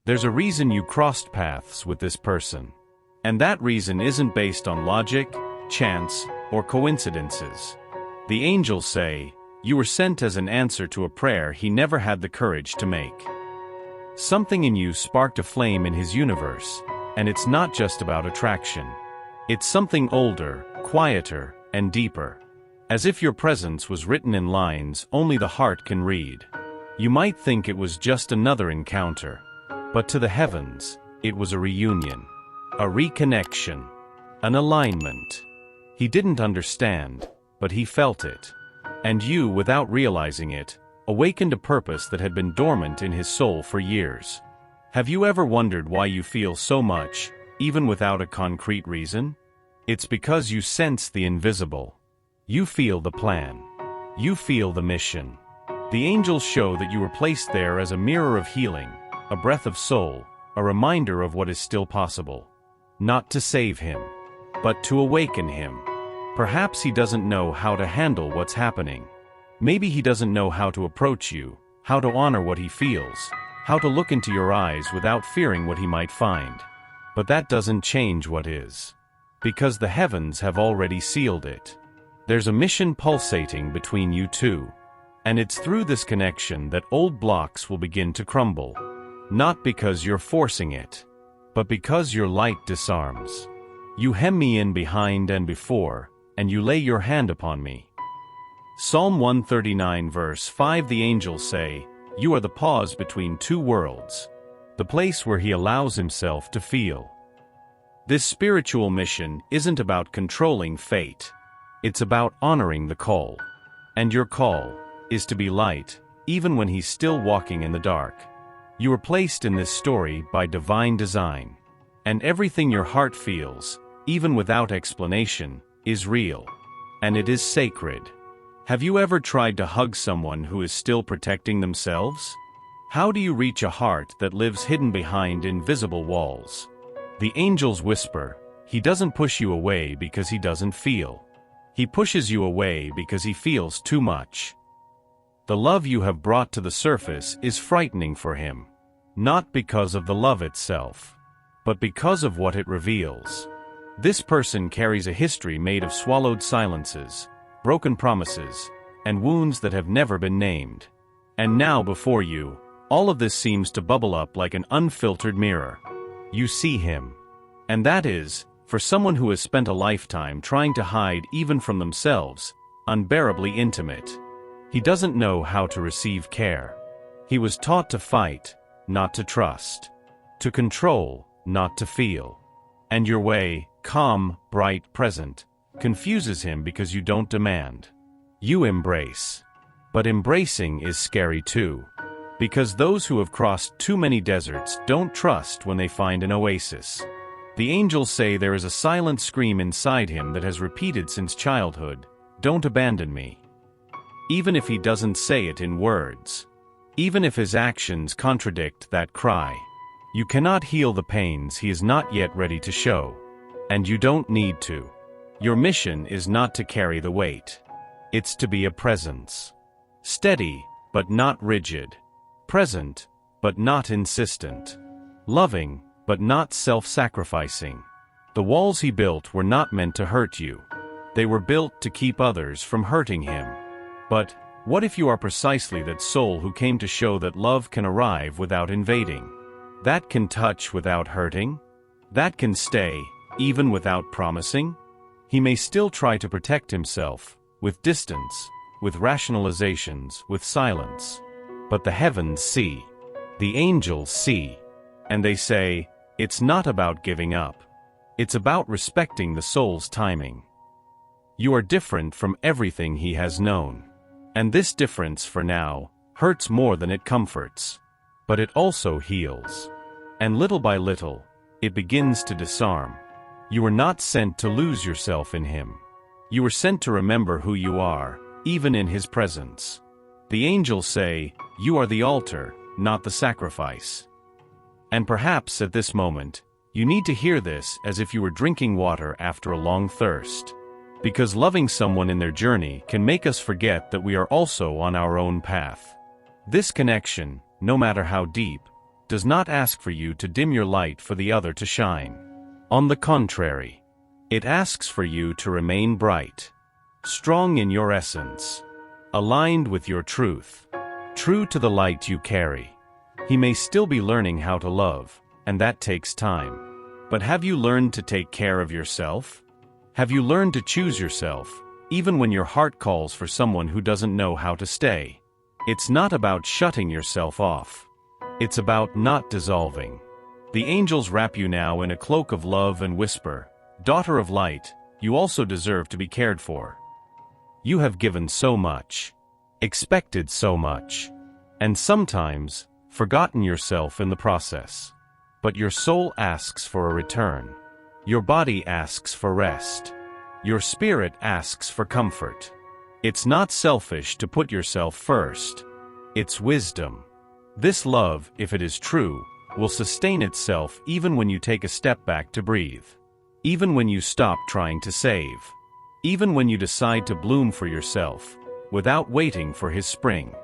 There's a reason you crossed paths with this person. And that reason isn't based on logic, chance, or coincidences. The angels say, you were sent as an answer to a prayer he never had the courage to make. Something in you sparked a flame in his universe, and it's not just about attraction. It's something older, quieter, and deeper. As if your presence was written in lines only the heart can read. You might think it was just another encounter, but to the heavens, it was a reunion, a reconnection, an alignment. He didn't understand, but he felt it. And you, without realizing it, awakened a purpose that had been dormant in his soul for years. Have you ever wondered why you feel so much, even without a concrete reason? It's because you sense the invisible. You feel the plan. You feel the mission. The angels show that you were placed there as a mirror of healing, a breath of soul, a reminder of what is still possible. Not to save him, but to awaken him. Perhaps he doesn't know how to handle what's happening. Maybe he doesn't know how to approach you, how to honor what he feels, how to look into your eyes without fearing what he might find. But that doesn't change what is. Because the heavens have already sealed it. There's a mission pulsating between you two. And it's through this connection that old blocks will begin to crumble. Not because you're forcing it, but because your light disarms. You hem me in behind and before, and you lay your hand upon me. Psalm 139 verse 5. The angels say, you are the pause between two worlds, the place where he allows himself to feel. This spiritual mission isn't about controlling fate. It's about honoring the call. And your call is to be light, even when he's still walking in the dark. You were placed in this story by divine design. And everything your heart feels, even without explanation, is real. And it is sacred. Have you ever tried to hug someone who is still protecting themselves? How do you reach a heart that lives hidden behind invisible walls? The angels whisper, he doesn't push you away because he doesn't feel. He pushes you away because he feels too much. The love you have brought to the surface is frightening for him. Not because of the love itself, but because of what it reveals. This person carries a history made of swallowed silences, broken promises, and wounds that have never been named. And now before you, all of this seems to bubble up like an unfiltered mirror. You see him. And that is, for someone who has spent a lifetime trying to hide even from themselves, unbearably intimate. He doesn't know how to receive care. He was taught to fight, not to trust. To control, not to feel. And your way, calm, bright, present, confuses him because you don't demand. You embrace. But embracing is scary too. Because those who have crossed too many deserts don't trust when they find an oasis. The angels say there is a silent scream inside him that has repeated since childhood, don't abandon me. Even if he doesn't say it in words. Even if his actions contradict that cry. You cannot heal the pains he is not yet ready to show. And you don't need to. Your mission is not to carry the weight. It's to be a presence. Steady, but not rigid. Present, but not insistent. Loving, but not self-sacrificing. The walls he built were not meant to hurt you. They were built to keep others from hurting him. But, what if you are precisely that soul who came to show that love can arrive without invading? That can touch without hurting? That can stay, even without promising? He may still try to protect himself, with distance, with rationalizations, with silence. But the heavens see. The angels see. And they say, it's not about giving up. It's about respecting the soul's timing. You are different from everything he has known. And this difference, for now, hurts more than it comforts. But it also heals. And little by little, it begins to disarm. You were not sent to lose yourself in him. You were sent to remember who you are, even in his presence. The angels say, you are the altar, not the sacrifice. And perhaps at this moment, you need to hear this as if you were drinking water after a long thirst. Because loving someone in their journey can make us forget that we are also on our own path. This connection, no matter how deep, does not ask for you to dim your light for the other to shine. On the contrary, it asks for you to remain bright, strong in your essence, aligned with your truth, true to the light you carry. He may still be learning how to love, and that takes time. But have you learned to take care of yourself? Have you learned to choose yourself, even when your heart calls for someone who doesn't know how to stay? It's not about shutting yourself off. It's about not dissolving. The angels wrap you now in a cloak of love and whisper, "Daughter of light, you also deserve to be cared for. You have given so much, expected so much, and sometimes forgotten yourself in the process. But your soul asks for a return. Your body asks for rest. Your spirit asks for comfort. It's not selfish to put yourself first. It's wisdom. This love, if it is true, will sustain itself even when you take a step back to breathe. Even when you stop trying to save. Even when you decide to bloom for yourself, without waiting for his spring.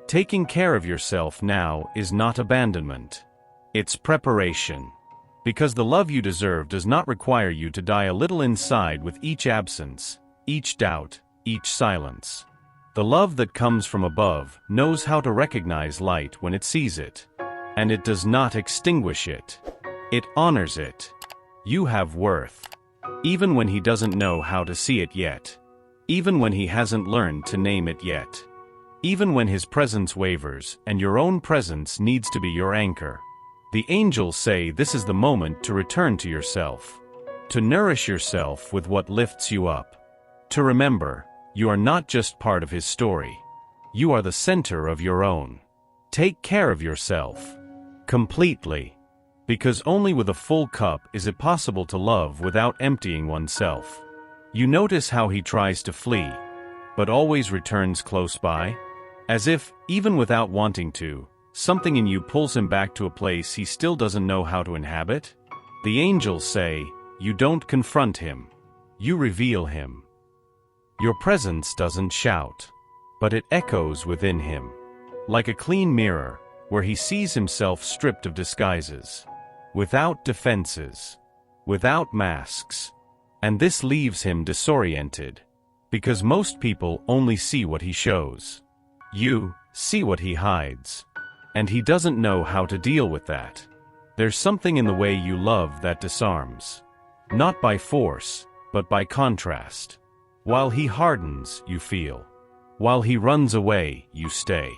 Taking care of yourself now is not abandonment. It's preparation. Because the love you deserve does not require you to die a little inside with each absence, each doubt, each silence. The love that comes from above knows how to recognize light when it sees it. And it does not extinguish it. It honors it. You have worth. Even when he doesn't know how to see it yet. Even when he hasn't learned to name it yet. Even when his presence wavers and your own presence needs to be your anchor. The angels say this is the moment to return to yourself. To nourish yourself with what lifts you up. To remember, you are not just part of his story. You are the center of your own. Take care of yourself. Completely. Because only with a full cup is it possible to love without emptying oneself. You notice how he tries to flee, but always returns close by? As if, even without wanting to, something in you pulls him back to a place he still doesn't know how to inhabit? The angels say, you don't confront him. You reveal him. Your presence doesn't shout, but it echoes within him. Like a clean mirror, where he sees himself stripped of disguises. Without defenses. Without masks. And this leaves him disoriented. Because most people only see what he shows. You see what he hides. And he doesn't know how to deal with that. There's something in the way you love that disarms. Not by force, but by contrast. While he hardens, you feel. While he runs away, you stay.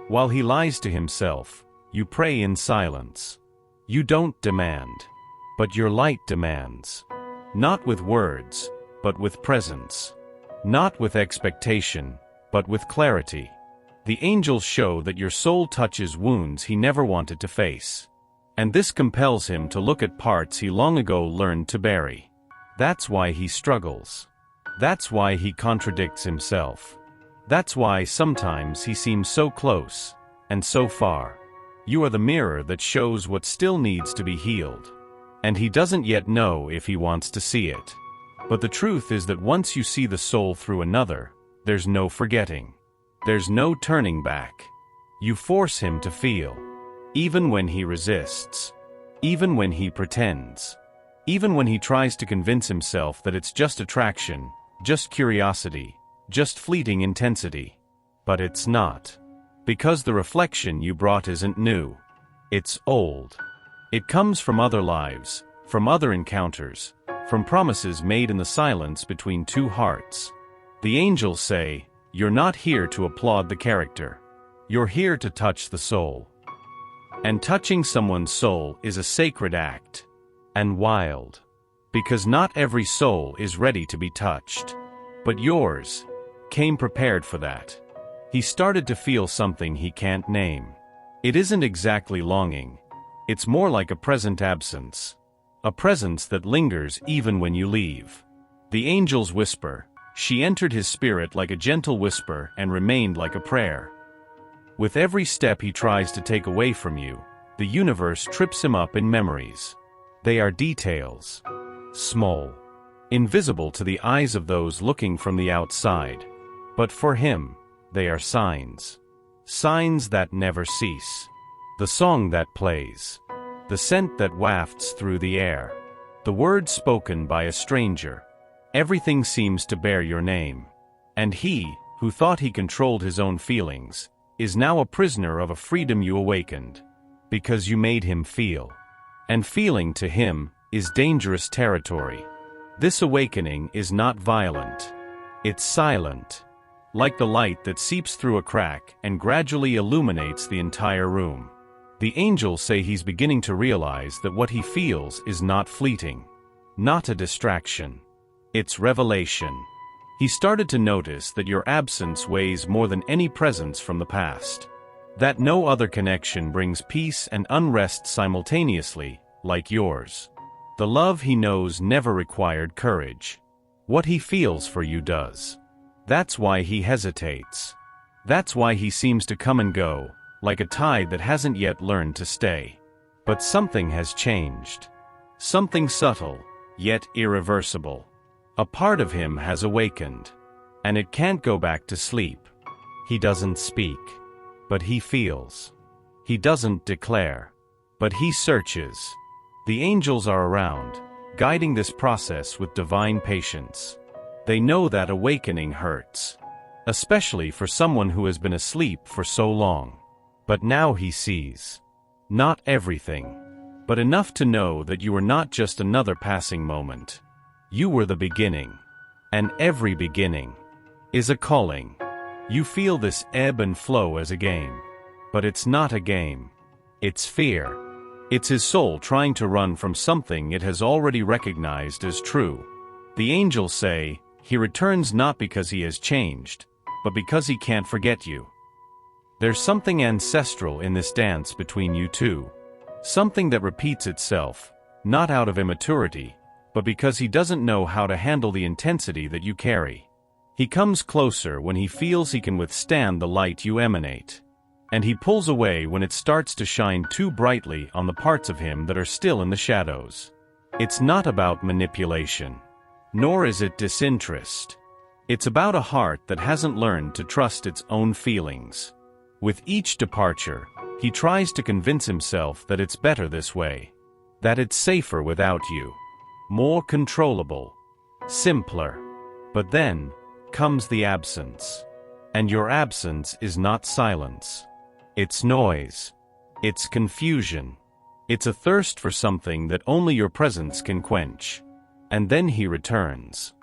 While he lies to himself, you pray in silence. You don't demand, but your light demands. Not with words, but with presence. Not with expectation, but with clarity. The angels show that your soul touches wounds he never wanted to face. And this compels him to look at parts he long ago learned to bury. That's why he struggles. That's why he contradicts himself. That's why sometimes he seems so close, and so far. You are the mirror that shows what still needs to be healed. And he doesn't yet know if he wants to see it. But the truth is that once you see the soul through another, there's no forgetting. There's no turning back. You force him to feel. Even when he resists. Even when he pretends. Even when he tries to convince himself that it's just attraction, just curiosity, just fleeting intensity. But it's not. Because the reflection you brought isn't new. It's old. It comes from other lives, from other encounters, from promises made in the silence between two hearts. The angels say, you're not here to applaud the character. You're here to touch the soul. And touching someone's soul is a sacred act. And wild. Because not every soul is ready to be touched. But yours came prepared for that. He started to feel something he can't name. It isn't exactly longing. It's more like a present absence. A presence that lingers even when you leave. The angels whisper. She entered his spirit like a gentle whisper and remained like a prayer. With every step he tries to take away from you, the universe trips him up in memories. They are details. Small. Invisible to the eyes of those looking from the outside. But for him, they are signs. Signs that never cease. The song that plays. The scent that wafts through the air. The words spoken by a stranger. Everything seems to bear your name. And he, who thought he controlled his own feelings, is now a prisoner of a freedom you awakened. Because you made him feel. And feeling to him is dangerous territory. This awakening is not violent. It's silent. Like the light that seeps through a crack and gradually illuminates the entire room. The angels say he's beginning to realize that what he feels is not fleeting. Not a distraction. It's revelation. He started to notice that your absence weighs more than any presence from the past. That no other connection brings peace and unrest simultaneously, like yours. The love he knows never required courage. What he feels for you does. That's why he hesitates. That's why he seems to come and go, like a tide that hasn't yet learned to stay. But something has changed. Something subtle, yet irreversible. A part of him has awakened. And it can't go back to sleep. He doesn't speak. But he feels. He doesn't declare. But he searches. The angels are around, guiding this process with divine patience. They know that awakening hurts. Especially for someone who has been asleep for so long. But now he sees. Not everything. But enough to know that you were not just another passing moment. You were the beginning. And every beginning is a calling. You feel this ebb and flow as a game. But it's not a game. It's fear. It's his soul trying to run from something it has already recognized as true. The angels say, he returns not because he has changed, but because he can't forget you. There's something ancestral in this dance between you two. Something that repeats itself, not out of immaturity, but because he doesn't know how to handle the intensity that you carry. He comes closer when he feels he can withstand the light you emanate. And he pulls away when it starts to shine too brightly on the parts of him that are still in the shadows. It's not about manipulation. Nor is it disinterest. It's about a heart that hasn't learned to trust its own feelings. With each departure, he tries to convince himself that it's better this way. That it's safer without you. More controllable. Simpler. But then comes the absence. And your absence is not silence. It's noise. It's confusion. It's a thirst for something that only your presence can quench. And then he returns.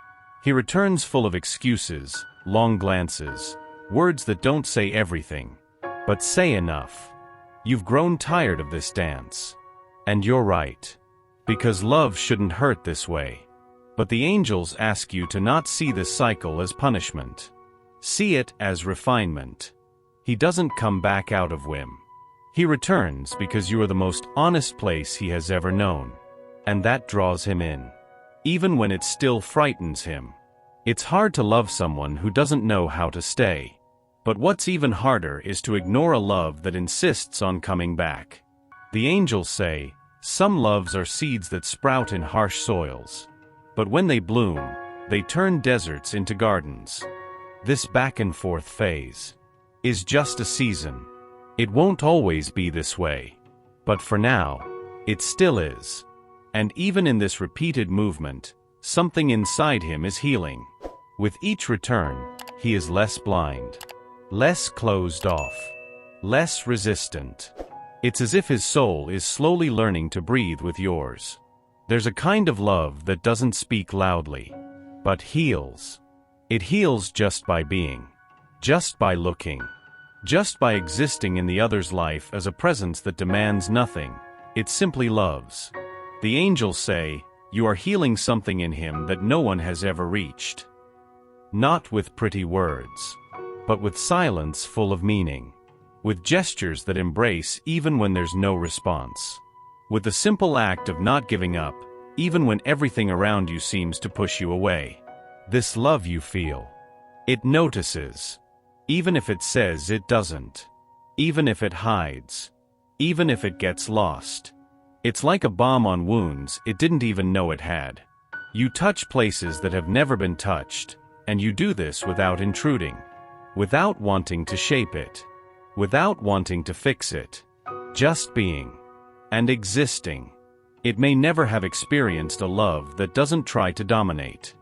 He returns full of excuses, long glances, words that don't say everything, but say enough. You've grown tired of this dance. And you're right. Because love shouldn't hurt this way. But the angels ask you to not see this cycle as punishment. See it as refinement. He doesn't come back out of whim. He returns because you are the most honest place he has ever known. And that draws him in. Even when it still frightens him. It's hard to love someone who doesn't know how to stay. But what's even harder is to ignore a love that insists on coming back. The angels say, some loves are seeds that sprout in harsh soils. But when they bloom, they turn deserts into gardens. This back and forth phase is just a season. It won't always be this way. But for now, it still is. And even in this repeated movement, something inside him is healing. With each return, he is less blind, less closed off, less resistant. It's as if his soul is slowly learning to breathe with yours. There's a kind of love that doesn't speak loudly, but heals. It heals just by being, just by looking, just by existing in the other's life as a presence that demands nothing. It simply loves. The angels say, you are healing something in him that no one has ever reached. Not with pretty words, but with silence full of meaning. With gestures that embrace even when there's no response. With the simple act of not giving up, even when everything around you seems to push you away. This love you feel. It notices. Even if it says it doesn't. Even if it hides. Even if it gets lost. It's like a balm on wounds it didn't even know it had. You touch places that have never been touched, and you do this without intruding. Without wanting to shape it. Without wanting to fix it. just being, and existing. It may never have experienced a love that doesn't try to dominate.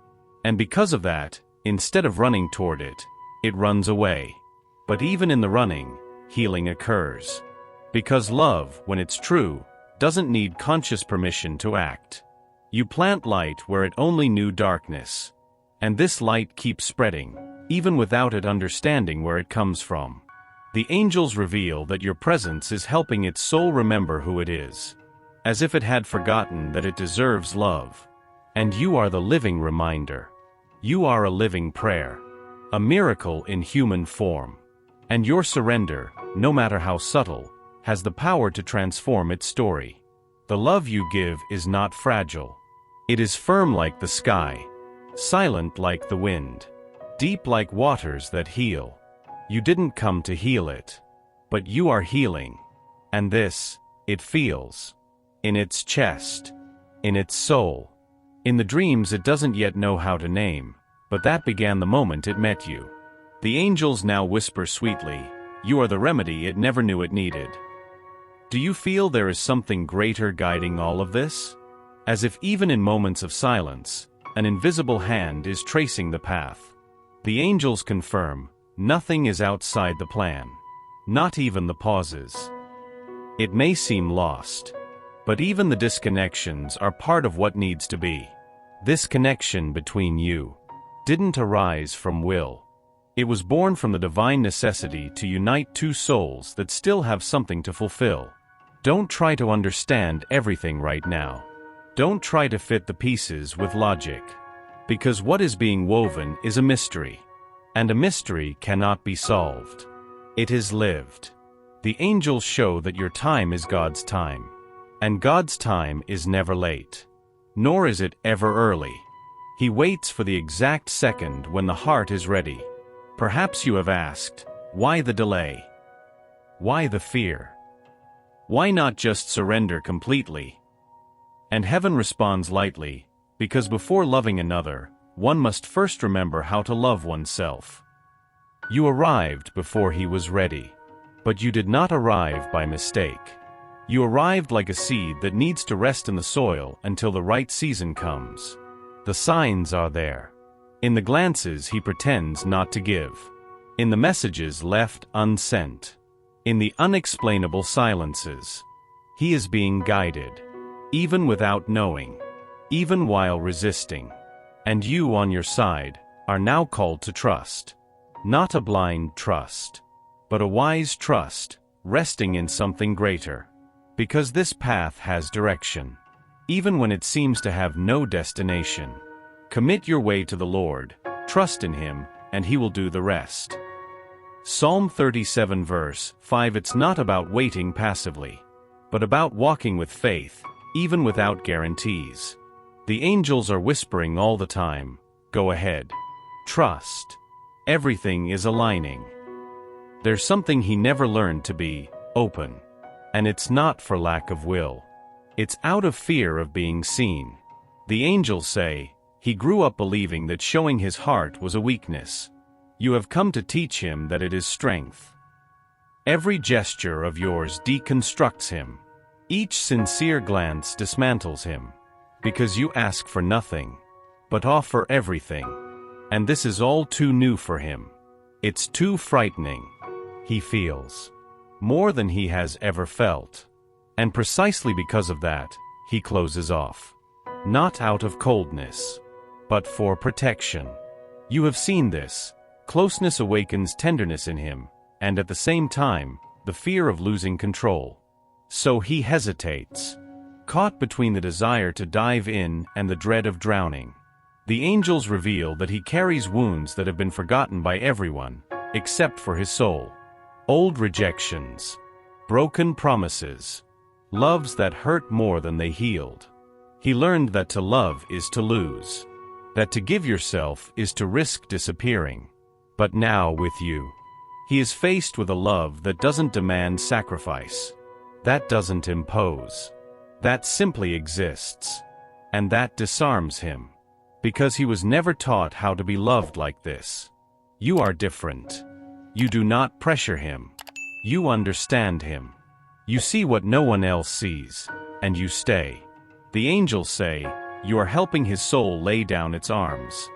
And because of that, instead of running toward it, it runs away. But even in the running, healing occurs. Because love, when it's true, doesn't need conscious permission to act. You plant light where it only knew darkness. And this light keeps spreading, even without it understanding where it comes from. The angels reveal that your presence is helping its soul remember who it is, as if it had forgotten that it deserves love. And you are the living reminder. You are a living prayer, a miracle in human form. And your surrender, no matter how subtle, has the power to transform its story. The love you give is not fragile. It is firm like the sky, silent like the wind, deep like waters that heal. You didn't come to heal it, but you are healing. And this, it feels. In its chest, in its soul. In the dreams it doesn't yet know how to name, but that began the moment it met you. The angels now whisper sweetly, you are the remedy it never knew it needed. Do you feel there is something greater guiding all of this? As if even in moments of silence, an invisible hand is tracing the path. The angels confirm, nothing is outside the plan. Not even the pauses. It may seem lost. But even the disconnections are part of what needs to be. This connection between you didn't arise from will. It was born from the divine necessity to unite two souls that still have something to fulfill. Don't try to understand everything right now. Don't try to fit the pieces with logic. Because what is being woven is a mystery. And a mystery cannot be solved. It is lived. The angels show that your time is God's time. And God's time is never late. Nor is it ever early. He waits for the exact second when the heart is ready. Perhaps you have asked, why the delay? Why the fear? Why not just surrender completely? And heaven responds lightly, because before loving another, one must first remember how to love oneself. You arrived before he was ready. But you did not arrive by mistake. You arrived like a seed that needs to rest in the soil until the right season comes. The signs are there. In the glances he pretends not to give. In the messages left unsent. In the unexplainable silences. He is being guided. Even without knowing. Even while resisting. And you on your side are now called to trust. Not a blind trust. But a wise trust, resting in something greater. Because this path has direction. Even when it seems to have no destination. Commit your way to the Lord, trust in Him, and He will do the rest. Psalm 37 verse 5. It's not about waiting passively, but about walking with faith, even without guarantees. The angels are whispering all the time, go ahead. Trust. Everything is aligning. There's something he never learned to be, open. And it's not for lack of will. It's out of fear of being seen. The angels say, he grew up believing that showing his heart was a weakness. You have come to teach him that it is strength. Every gesture of yours deconstructs him. Each sincere glance dismantles him. Because you ask for nothing, but offer everything. And this is all too new for him. It's too frightening. He feels more than he has ever felt. And precisely because of that, he closes off. Not out of coldness, but for protection. You have seen this. Closeness awakens tenderness in him, and at the same time, the fear of losing control. So he hesitates, caught between the desire to dive in and the dread of drowning. The angels reveal that he carries wounds that have been forgotten by everyone, except for his soul. Old rejections, broken promises, loves that hurt more than they healed. He learned that to love is to lose, that to give yourself is to risk disappearing. But now with you, he is faced with a love that doesn't demand sacrifice, that doesn't impose, that simply exists, and that disarms him, because he was never taught how to be loved like this. You are different. You do not pressure him. You understand him. You see what no one else sees, and you stay. The angels say, you are helping his soul lay down its arms.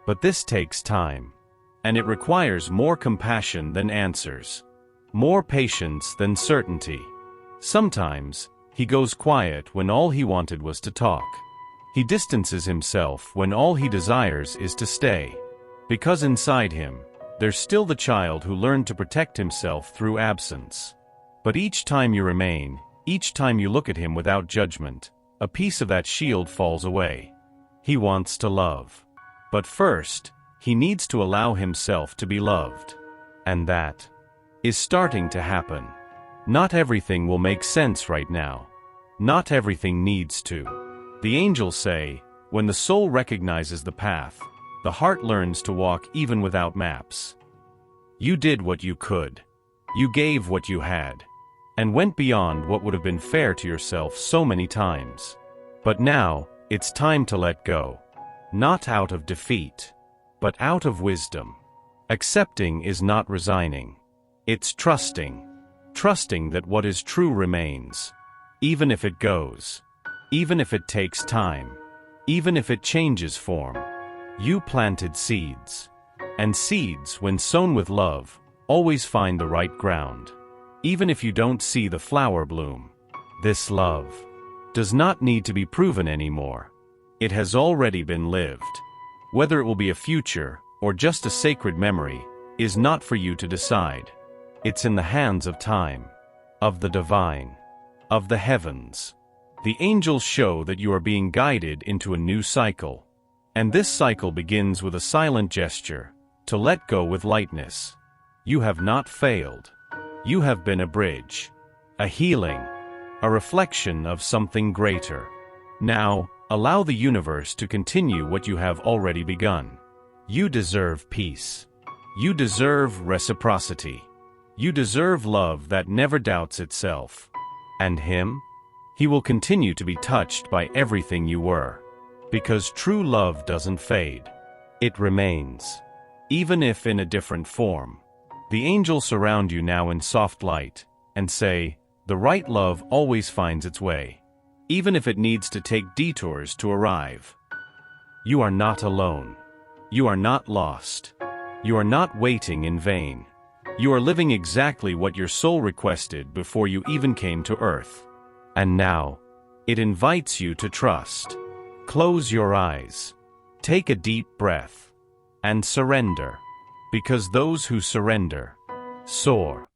But this takes time. And it requires more compassion than answers. More patience than certainty. Sometimes, he goes quiet when all he wanted was to talk. He distances himself when all he desires is to stay. Because inside him, there's still the child who learned to protect himself through absence. But each time you remain, each time you look at him without judgment, a piece of that shield falls away. He wants to love. But first, he needs to allow himself to be loved. And that is starting to happen. Not everything will make sense right now. Not everything needs to. The angels say, when the soul recognizes the path, the heart learns to walk even without maps. You did what you could. You gave what you had. And went beyond what would have been fair to yourself so many times. But now, it's time to let go. Not out of defeat, but out of wisdom. Accepting is not resigning. It's trusting. Trusting that what is true remains. Even if it goes. Even if it takes time. Even if it changes form. You planted seeds. And seeds, when sown with love, always find the right ground. Even if you don't see the flower bloom. This love does not need to be proven anymore. It has already been lived. Whether it will be a future, or just a sacred memory, is not for you to decide. It's in the hands of time, of the divine, of the heavens. The angels show that you are being guided into a new cycle. And this cycle begins with a silent gesture, to let go with lightness. You have not failed. You have been a bridge, a healing, a reflection of something greater. Now, allow the universe to continue what you have already begun. You deserve peace. You deserve reciprocity. You deserve love that never doubts itself. And him? He will continue to be touched by everything you were. Because true love doesn't fade. It remains. Even if in a different form. The angels surround you now in soft light, and say, the right love always finds its way. Even if it needs to take detours to arrive. You are not alone. You are not lost. You are not waiting in vain. You are living exactly what your soul requested before you even came to earth. And now, it invites you to trust. Close your eyes. Take a deep breath. And surrender. Because those who surrender, soar.